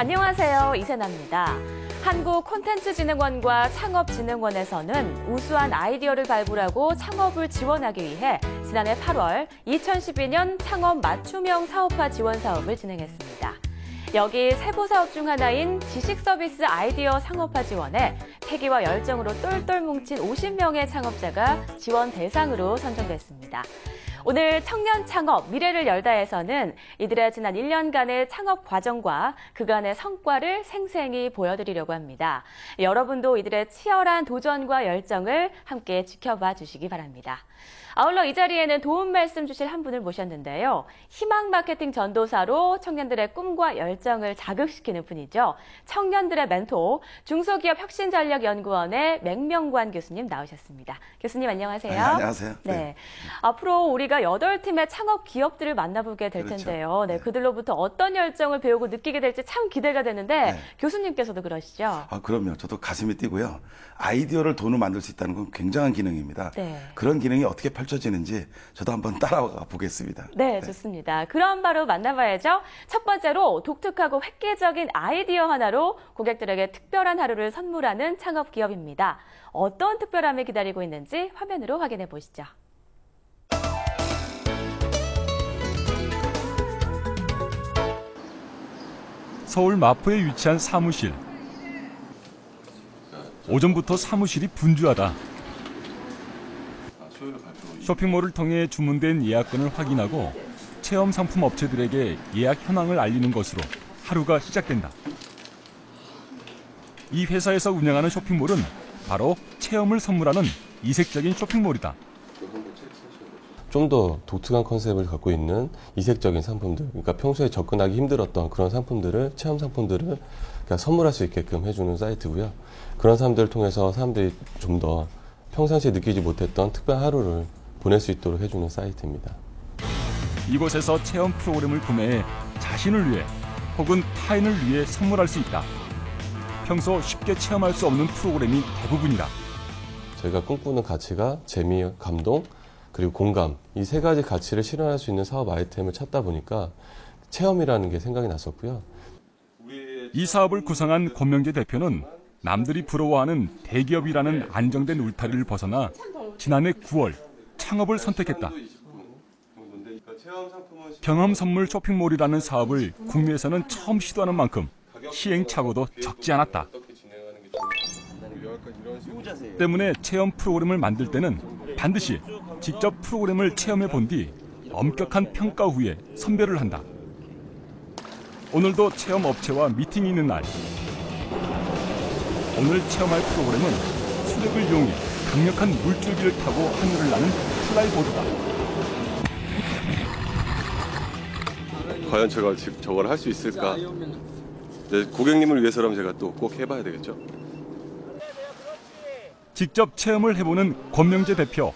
안녕하세요. 이세나입니다. 한국콘텐츠진흥원과 창업진흥원에서는 우수한 아이디어를 발굴하고 창업을 지원하기 위해 지난해 8월 2012년 창업 맞춤형 사업화 지원 사업을 진행했습니다. 여기 세부 사업 중 하나인 지식서비스 아이디어 상업화 지원에 패기와 열정으로 똘똘 뭉친 50명의 창업자가 지원 대상으로 선정됐습니다. 오늘 청년 창업 미래를 열다에서는 이들의 지난 1년간의 창업 과정과 그간의 성과를 생생히 보여드리려고 합니다. 여러분도 이들의 치열한 도전과 열정을 함께 지켜봐 주시기 바랍니다. 아울러 이 자리에는 도움 말씀 주실 한 분을 모셨는데요. 희망 마케팅 전도사로 청년들의 꿈과 열정을 자극시키는 분이죠. 청년들의 멘토, 중소기업혁신전략연구원의 맹명관 교수님 나오셨습니다. 교수님 안녕하세요. 네, 안녕하세요. 네. 앞으로 우리가 8팀의 창업 기업들을 만나보게 될 그렇죠. 텐데요. 네, 그들로부터 어떤 열정을 배우고 느끼게 될지 참 기대가 되는데 교수님께서도 그러시죠? 그럼요. 저도 가슴이 뛰고요. 아이디어를 돈으로 만들 수 있다는 건 굉장한 기능입니다. 네. 그런 기능이 어떻게 펼쳐지는지 저도 한번 따라가 보겠습니다. 네, 좋습니다. 그럼 바로 만나봐야죠. 첫 번째로 독특하고 획기적인 아이디어 하나로 고객들에게 특별한 하루를 선물하는 창업 기업입니다. 어떤 특별함이 기다리고 있는지 화면으로 확인해 보시죠. 서울 마포에 위치한 사무실. 오전부터 사무실이 분주하다. 쇼핑몰을 통해 주문된 예약건을 확인하고 체험 상품 업체들에게 예약 현황을 알리는 것으로 하루가 시작된다. 이 회사에서 운영하는 쇼핑몰은 바로 체험을 선물하는 이색적인 쇼핑몰이다. 좀 더 독특한 컨셉을 갖고 있는 이색적인 상품들, 그러니까 평소에 접근하기 힘들었던 그런 상품들을, 체험 상품들을 그냥 선물할 수 있게끔 해주는 사이트고요. 그런 사람들을 통해서 사람들이 좀 더 평상시에 느끼지 못했던 특별한 하루를 보낼 수 있도록 해주는 사이트입니다. 이곳에서 체험 프로그램을 구매해 자신을 위해 혹은 타인을 위해 선물할 수 있다. 평소 쉽게 체험할 수 없는 프로그램이 대부분이다. 저희가 꿈꾸는 가치가 재미, 감동, 그리고 공감, 이 세 가지 가치를 실현할 수 있는 사업 아이템을 찾다 보니까 체험이라는 게 생각이 났었고요. 이 사업을 구성한 권명재 대표는 남들이 부러워하는 대기업이라는 안정된 울타리를 벗어나 지난해 9월 창업을 선택했다. 경험 선물 쇼핑몰이라는 사업을 국내에서는 처음 시도하는 만큼 시행착오도 적지 않았다. 때문에 체험 프로그램을 만들 때는 반드시 직접 프로그램을 체험해 본 뒤 엄격한 평가 후에 선별을 한다. 오늘도 체험 업체와 미팅이 있는 날. 오늘 체험할 프로그램은 수력을 이용해 강력한 물줄기를 타고 하늘을 나는 플라이보드다. 과연 제가 저걸 할 수 있을까? 고객님을 위해서라면 제가 또 꼭 해봐야 되겠죠. 직접 체험을 해보는 권명재 대표.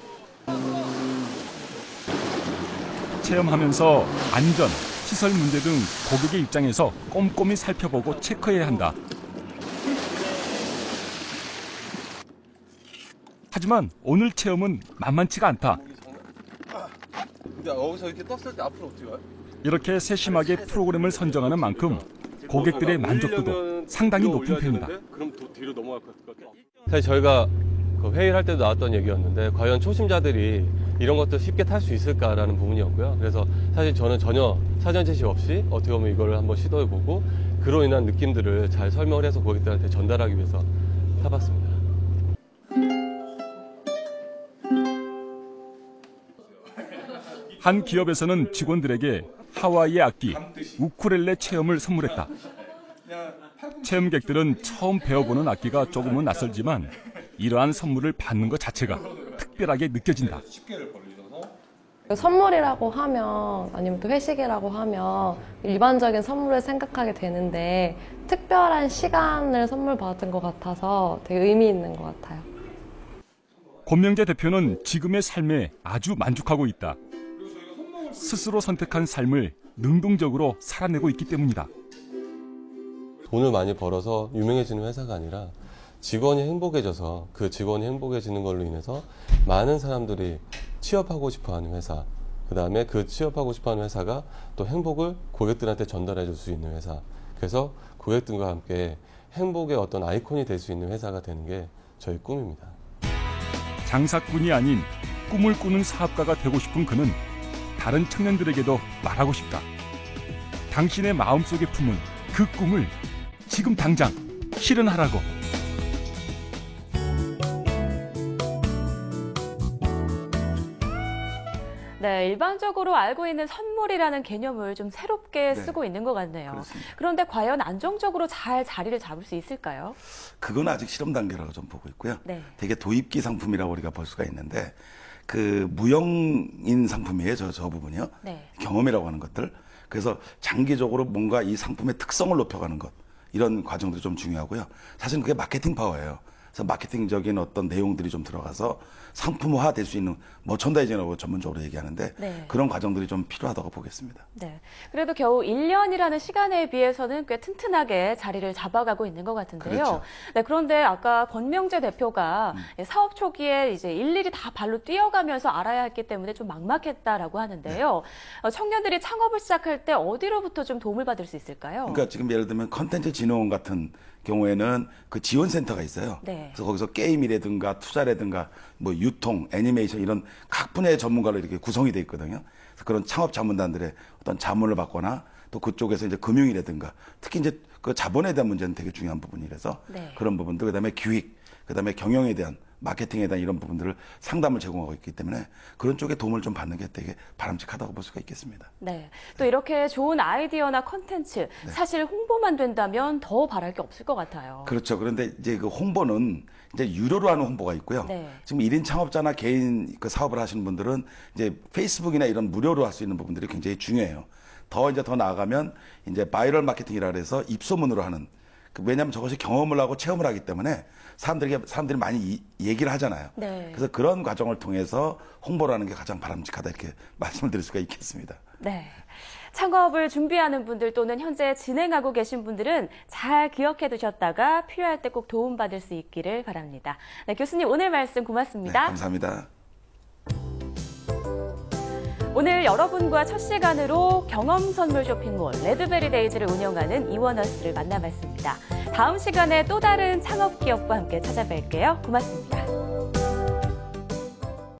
체험하면서 안전, 시설 문제 등 고객의 입장에서 꼼꼼히 살펴보고 체크해야 한다. 하지만 오늘 체험은 만만치가 않다. 근데 여기서 이렇게 떴을 때 앞으로 어떻게 가요? 이렇게 세심하게 프로그램을 선정하는 만큼 고객들의 만족도도 상당히 높은 편이다. 그럼 뒤로 넘어갈 것 같아요. 사실 저희가 회의를 할 때도 나왔던 얘기였는데 과연 초심자들이 이런 것들 쉽게 탈 수 있을까라는 부분이었고요. 그래서 사실 저는 전혀 사전 제시 없이 어떻게 보면 이걸 한번 시도해보고 그로 인한 느낌들을 잘 설명을 해서 고객들한테 전달하기 위해서 타봤습니다. 한 기업에서는 직원들에게 하와이의 악기, 우쿨렐레 체험을 선물했다. 체험객들은 처음 배워보는 악기가 조금은 낯설지만 이러한 선물을 받는 것 자체가 특별하게 느껴진다. 선물이라고 하면 아니면 또 회식이라고 하면 일반적인 선물을 생각하게 되는데 특별한 시간을 선물 받은 것 같아서 되게 의미 있는 것 같아요. 권명재 대표는 지금의 삶에 아주 만족하고 있다. 스스로 선택한 삶을 능동적으로 살아내고 있기 때문이다. 돈을 많이 벌어서 유명해지는 회사가 아니라 직원이 행복해져서 그 직원이 행복해지는 걸로 인해서 많은 사람들이 취업하고 싶어하는 회사, 그 다음에 그 취업하고 싶어하는 회사가 또 행복을 고객들한테 전달해 줄 수 있는 회사, 그래서 고객들과 함께 행복의 어떤 아이콘이 될 수 있는 회사가 되는 게 저희 꿈입니다. 장사꾼이 아닌 꿈을 꾸는 사업가가 되고 싶은 그는 다른 청년들에게도 말하고 싶다. 당신의 마음속에 품은 그 꿈을 지금 당장 실현하라고. 네, 일반적으로 알고 있는 선물이라는 개념을 좀 새롭게 네. 쓰고 있는 것 같네요. 그렇습니다. 그런데 과연 안정적으로 잘 자리를 잡을 수 있을까요? 그건 아직 실험 단계라고 좀 보고 있고요. 네. 되게 도입기 상품이라고 우리가 볼 수가 있는데 그 무형인 상품이에요. 저 부분이요. 네. 경험이라고 하는 것들. 그래서 장기적으로 뭔가 이 상품의 특성을 높여가는 것. 이런 과정들이 좀 중요하고요. 사실은 그게 마케팅 파워예요. 그래서 마케팅적인 어떤 내용들이 좀 들어가서 상품화 될 수 있는 머천다이징이라고 전문적으로 얘기하는데 네. 그런 과정들이 좀 필요하다고 보겠습니다. 네. 그래도 겨우 1년이라는 시간에 비해서는 꽤 튼튼하게 자리를 잡아가고 있는 것 같은데요. 그렇죠. 네, 그런데 아까 권명재 대표가 사업 초기에 이제 일일이 다 발로 뛰어가면서 알아야 했기 때문에 좀 막막했다라고 하는데요. 청년들이 창업을 시작할 때 어디로부터 좀 도움을 받을 수 있을까요? 그러니까 지금 예를 들면 컨텐츠 진흥원 같은 경우에는 그 지원센터가 있어요. 네. 그래서 거기서 게임이라든가 투자라든가 뭐 유통, 애니메이션 이런 각 분야의 전문가로 이렇게 구성이 돼 있거든요. 그래서 그런 창업 자문단들의 어떤 자문을 받거나 또 그쪽에서 이제 금융이라든가 특히 이제 그 자본에 대한 문제는 되게 중요한 부분이라서 네. 그런 부분들 그다음에 기획, 그다음에 경영에 대한 마케팅에 대한 이런 부분들을 상담을 제공하고 있기 때문에 그런 쪽에 도움을 좀 받는 게 되게 바람직하다고 볼 수가 있겠습니다. 네. 또 이렇게 좋은 아이디어나 컨텐츠, 사실 홍보만 된다면 더 바랄 게 없을 것 같아요. 그렇죠. 그런데 이제 그 홍보는 이제 유료로 하는 홍보가 있고요. 네. 지금 1인 창업자나 개인 그 사업을 하시는 분들은 이제 페이스북이나 이런 무료로 할 수 있는 부분들이 굉장히 중요해요. 더 나아가면 이제 바이럴 마케팅이라 해서 입소문으로 하는 왜냐하면 저것이 경험을 하고 체험을 하기 때문에 사람들이 많이 얘기를 하잖아요. 네. 그래서 그런 과정을 통해서 홍보를 하는 게 가장 바람직하다 이렇게 말씀을 드릴 수가 있겠습니다. 네. 창업을 준비하는 분들 또는 현재 진행하고 계신 분들은 잘 기억해 두셨다가 필요할 때 꼭 도움받을 수 있기를 바랍니다. 네, 교수님 오늘 말씀 네, 고맙습니다. 감사합니다. 오늘 여러분과 첫 시간으로 경험 선물 쇼핑몰 레드베리 데이즈를 운영하는 이원어스를 만나봤습니다. 다음 시간에 또 다른 창업 기업과 함께 찾아뵐게요. 고맙습니다.